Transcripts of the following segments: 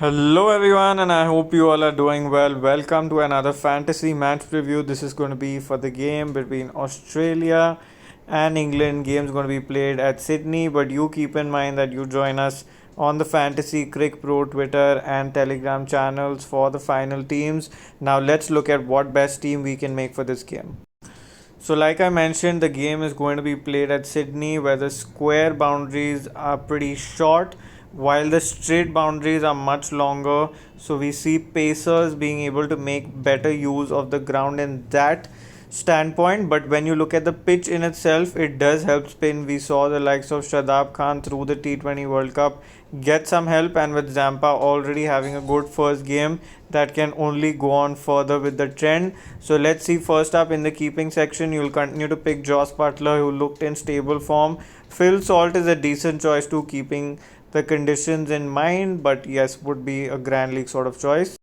Hello, everyone, and I hope you all are doing well. Welcome to another fantasy match preview. This is going to be for the game between Australia and England. Game's going to be played at Sydney, but you keep in mind that you join us on the Fantasy Crick Pro Twitter and Telegram channels for the final teams. Now, let's look at what best team we can make for this game. So, like I mentioned, the game is going to be played at Sydney, where the square boundaries are pretty short, while the straight boundaries are much longer. So, we see pacers being able to make better use of the ground in that standpoint. But when you look at the pitch in itself, it does help spin. We saw the likes of Shadab Khan through the T20 World Cup get some help, and with Zampa already having a good first game, that can only go on further with the trend. So let's see. First up in the keeping section, you'll continue to pick Joss Butler, who looked in stable form. Phil Salt is a decent choice too, keeping the conditions in mind, but yes, would be a Grand League sort of choice.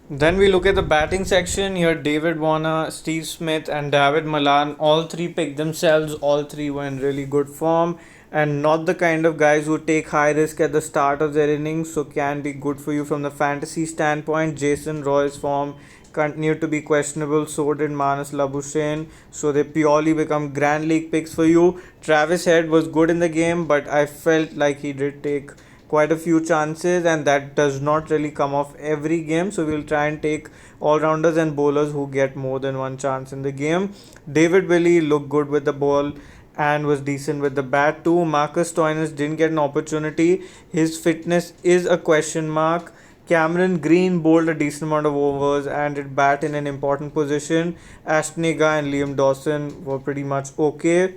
Then we look at the batting section. Here David Warner, Steve Smith and David Malan, all three picked themselves. All three were in really good form and not the kind of guys who take high risk at the start of their innings, so can be good for you from the fantasy standpoint. Jason Roy's form continued to be questionable, so did Manas Labuschagne, so they purely become Grand League picks for you. Travis Head was good in the game, but I felt like he did take quite a few chances, and that does not really come off every game, so we'll try and take all rounders and bowlers who get more than one chance in the game. David Willey looked good with the ball and was decent with the bat too. Marcus Stoinis didn't get an opportunity, his fitness is a question mark. Cameron Green bowled a decent amount of overs and did bat in an important position. Ashtnega and Liam Dawson were pretty much okay.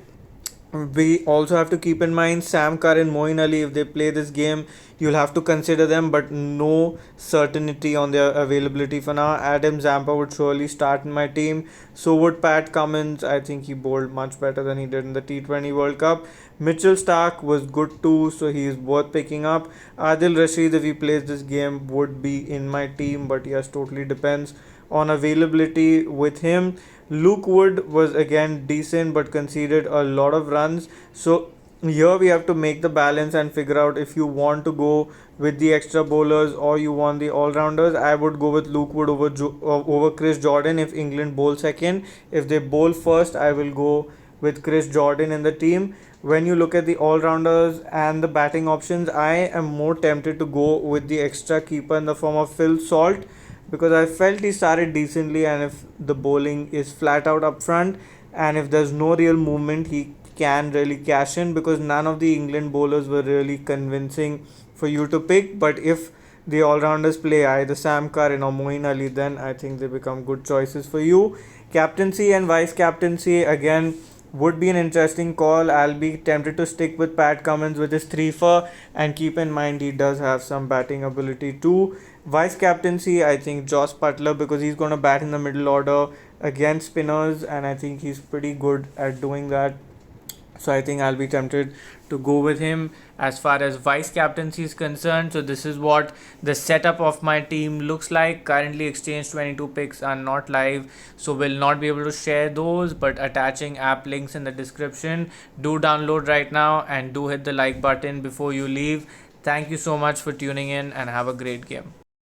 We also have to keep in mind Sam Kerr and Moeen Ali. If they play this game, you'll have to consider them, but no certainty on their availability for now. Adam Zampa would surely start in my team. So would Pat Cummins. I think he bowled much better than he did in the T20 World Cup. Mitchell Stark was good too, so he is worth picking up. Adil Rashid, if he plays this game, would be in my team, but yes, totally depends on availability with him. Luke Wood was again decent but conceded a lot of runs. So here we have to make the balance and figure out if you want to go with the extra bowlers or you want the all-rounders. I would go with Luke Wood over Chris Jordan if England bowl second. If they bowl first, I will go with Chris Jordan in the team. When you look at the all-rounders and the batting options, I am more tempted to go with the extra keeper in the form of Phil Salt, because I felt he started decently, and if the bowling is flat out up front and if there's no real movement, he can really cash in, because none of the England bowlers were really convincing for you to pick. But if the all-rounders play either Sam Curran or Moeen Ali, then I think they become good choices for you. Captaincy and vice captaincy again would be an interesting call. I'll be tempted to stick with Pat Cummins with his 3-4, and keep in mind he does have some batting ability too. Vice captaincy, I think Joss Butler, because he's going to bat in the middle order against spinners, and I think he's pretty good at doing that. So I think I'll be tempted to go with him as far as vice captaincy is concerned. So this is what the setup of my team looks like. Currently Exchange 22 picks are not live, so will not be able to share those, but attaching app links in the description. Do download right now and do hit the like button before you leave. Thank you so much for tuning in and have a great game.